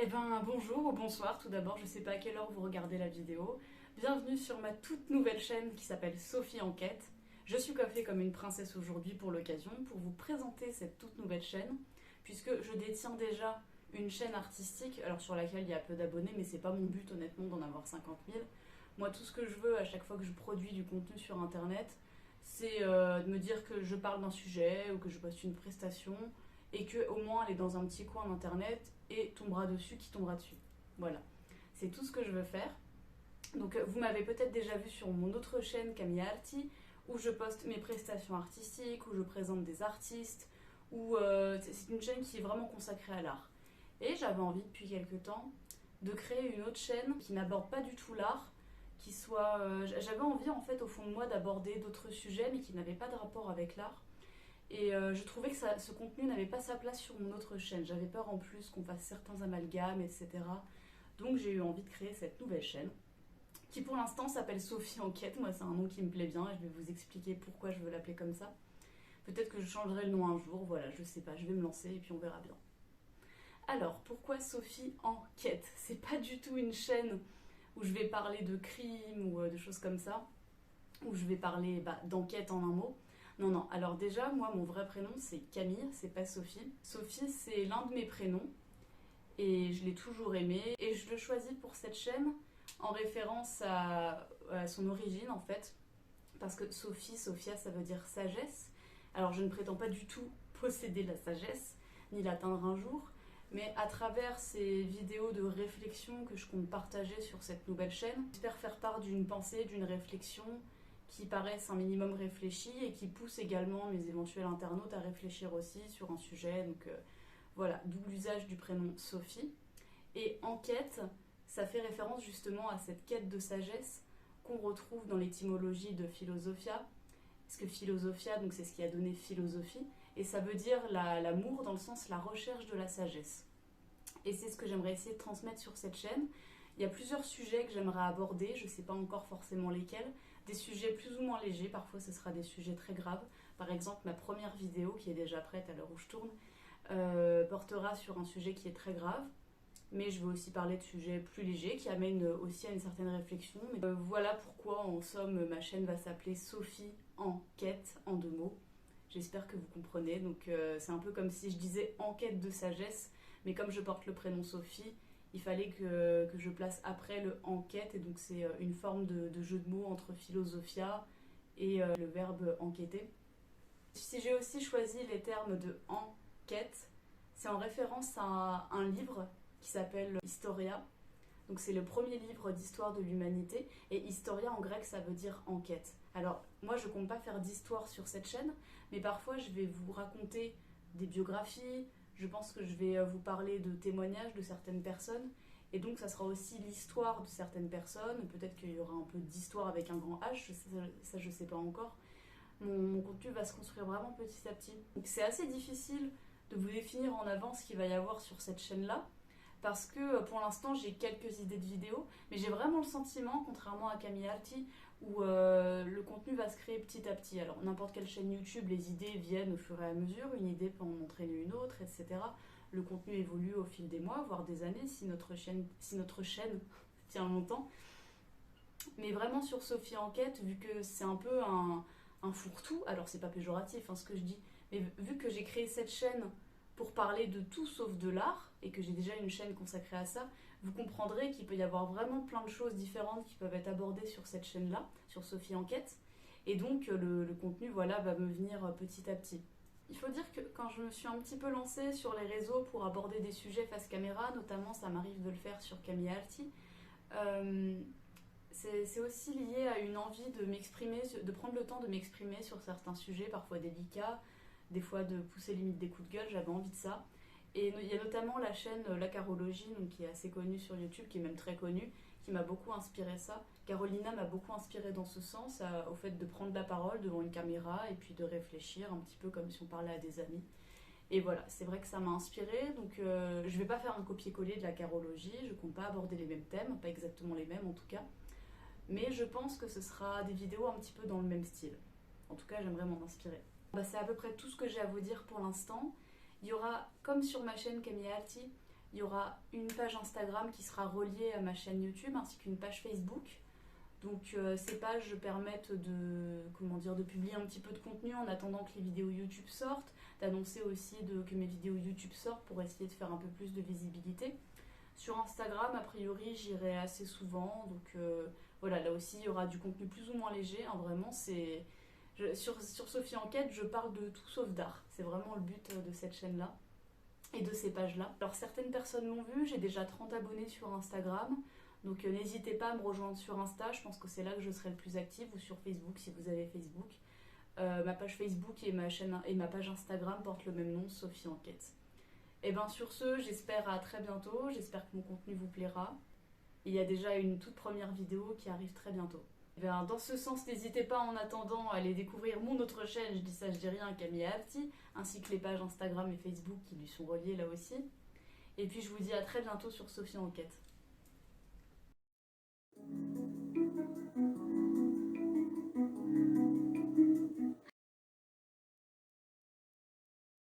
Eh ben bonjour ou bonsoir tout d'abord, je sais pas à quelle heure vous regardez la vidéo. Bienvenue sur ma toute nouvelle chaîne qui s'appelle Sophie Enquête. Je suis coiffée comme une princesse aujourd'hui pour l'occasion, pour vous présenter cette toute nouvelle chaîne, puisque je détiens déjà une chaîne artistique, alors sur laquelle il y a peu d'abonnés, mais c'est pas mon but honnêtement d'en avoir 50 000. Moi tout ce que je veux à chaque fois que je produis du contenu sur internet, c'est de me dire que je parle d'un sujet ou que je poste une prestation et que au moins elle est dans un petit coin d'internet et tombera dessus qui tombera dessus. Voilà, c'est tout ce que je veux faire. Donc vous m'avez peut-être déjà vu sur mon autre chaîne Camille Arti où je poste mes prestations artistiques, où je présente des artistes, où c'est une chaîne qui est vraiment consacrée à l'art. Et j'avais envie depuis quelques temps de créer une autre chaîne qui n'aborde pas du tout l'art, qui soit... j'avais envie en fait au fond de moi d'aborder d'autres sujets mais qui n'avaient pas de rapport avec l'art. Et je trouvais que ce contenu n'avait pas sa place sur mon autre chaîne. J'avais peur en plus qu'on fasse certains amalgames, etc. Donc j'ai eu envie de créer cette nouvelle chaîne, qui pour l'instant s'appelle Sophie Enquête. Moi c'est un nom qui me plaît bien et je vais vous expliquer pourquoi je veux l'appeler comme ça. Peut-être que je changerai le nom un jour, voilà, je sais pas, je vais me lancer et puis on verra bien. Alors, pourquoi Sophie Enquête? C'est pas du tout une chaîne où je vais parler de crimes ou de choses comme ça, où je vais parler d'enquête en un mot. Non, non, alors déjà, moi, mon vrai prénom, c'est Camille, c'est pas Sophie. Sophie, c'est l'un de mes prénoms, et je l'ai toujours aimé. Et je le choisis pour cette chaîne en référence à son origine, en fait. Parce que Sophie, Sophia, ça veut dire sagesse. Alors, je ne prétends pas du tout posséder la sagesse, ni l'atteindre un jour. Mais à travers ces vidéos de réflexion que je compte partager sur cette nouvelle chaîne, j'espère faire part d'une pensée, d'une réflexion qui paraissent un minimum réfléchis et qui poussent également mes éventuels internautes à réfléchir aussi sur un sujet. Donc voilà, d'où l'usage du prénom Sophie. Et enquête, ça fait référence justement à cette quête de sagesse qu'on retrouve dans l'étymologie de philosophia. Parce que philosophia, donc c'est ce qui a donné philosophie, et ça veut dire l'amour dans le sens la recherche de la sagesse. Et c'est ce que j'aimerais essayer de transmettre sur cette chaîne. Il y a plusieurs sujets que j'aimerais aborder, je ne sais pas encore forcément lesquels, des sujets plus ou moins légers, parfois ce sera des sujets très graves. Par exemple, ma première vidéo, qui est déjà prête à l'heure où je tourne, portera sur un sujet qui est très grave, mais je vais aussi parler de sujets plus légers qui amènent aussi à une certaine réflexion. Mais, voilà pourquoi, en somme, ma chaîne va s'appeler Sophie Enquête en 2 mots. J'espère que vous comprenez. Donc c'est un peu comme si je disais enquête de sagesse, mais comme je porte le prénom Sophie, il fallait que je place après le enquête, et donc c'est une forme de jeu de mots entre philosophia et le verbe enquêter. Si j'ai aussi choisi les termes de enquête, c'est en référence à un livre qui s'appelle Historia. Donc c'est le premier livre d'histoire de l'humanité, et Historia en grec ça veut dire enquête. Alors moi je compte pas faire d'histoire sur cette chaîne, mais parfois je vais vous raconter des biographies, je pense que je vais vous parler de témoignages de certaines personnes, et donc ça sera aussi l'histoire de certaines personnes, peut-être qu'il y aura un peu d'histoire avec un grand H, ça je sais pas encore. Mon contenu va se construire vraiment petit à petit. Donc c'est assez difficile de vous définir en avance ce qu'il va y avoir sur cette chaîne-là, parce que pour l'instant j'ai quelques idées de vidéos, mais j'ai vraiment le sentiment, contrairement à Camille Arti, où le contenu va se créer petit à petit. Alors n'importe quelle chaîne YouTube, les idées viennent au fur et à mesure, une idée peut en entraîner une autre, etc. Le contenu évolue au fil des mois, voire des années, si notre chaîne tient longtemps. Mais vraiment sur Sophie Enquête, vu que c'est un peu un fourre-tout, alors c'est pas péjoratif ce que je dis, mais vu que j'ai créé cette chaîne pour parler de tout sauf de l'art, et que j'ai déjà une chaîne consacrée à ça, vous comprendrez qu'il peut y avoir vraiment plein de choses différentes qui peuvent être abordées sur cette chaîne-là, sur Sophie Enquête, et donc le contenu voilà, va me venir petit à petit. Il faut dire que quand je me suis un petit peu lancée sur les réseaux pour aborder des sujets face caméra, notamment ça m'arrive de le faire sur Camille Alti, c'est aussi lié à une envie de m'exprimer, de prendre le temps de m'exprimer sur certains sujets, parfois délicats, des fois de pousser limite des coups de gueule, j'avais envie de ça. Et il y a notamment la chaîne La Carologie, donc, qui est assez connue sur YouTube, qui est même très connue, qui m'a beaucoup inspiré ça. Carolina m'a beaucoup inspiré dans ce sens, au fait de prendre la parole devant une caméra et puis de réfléchir un petit peu comme si on parlait à des amis. Et voilà, c'est vrai que ça m'a inspiré, donc je vais pas faire un copier-coller de La Carologie, je compte pas aborder les mêmes thèmes, pas exactement les mêmes en tout cas, mais je pense que ce sera des vidéos un petit peu dans le même style. En tout cas, j'aimerais m'en inspirer. C'est à peu près tout ce que j'ai à vous dire pour l'instant. Il y aura, comme sur ma chaîne Camille Alti, Il y aura une page Instagram qui sera reliée à ma chaîne YouTube ainsi qu'une page Facebook. Donc ces pages permettent de publier un petit peu de contenu en attendant que les vidéos YouTube sortent, d'annoncer aussi que mes vidéos YouTube sortent pour essayer de faire un peu plus de visibilité. Sur Instagram, a priori, j'irai assez souvent, donc voilà, là aussi il y aura du contenu plus ou moins léger. Hein, vraiment, sur Sophie Enquête, je parle de tout sauf d'art. C'est vraiment le but de cette chaîne-là et de ces pages-là. Alors certaines personnes l'ont vu, j'ai déjà 30 abonnés sur Instagram. Donc n'hésitez pas à me rejoindre sur Insta, je pense que c'est là que je serai le plus active, ou sur Facebook si vous avez Facebook. Ma page Facebook et ma page Instagram portent le même nom, Sophie Enquête. Et bien sur ce, j'espère à très bientôt, j'espère que mon contenu vous plaira. Il y a déjà une toute première vidéo qui arrive très bientôt. Et bien, dans ce sens, n'hésitez pas en attendant à aller découvrir mon autre chaîne, je dis ça, je dis rien, Camille Afti, ainsi que les pages Instagram et Facebook qui lui sont reliées là aussi. Et puis je vous dis à très bientôt sur Sophie Enquête.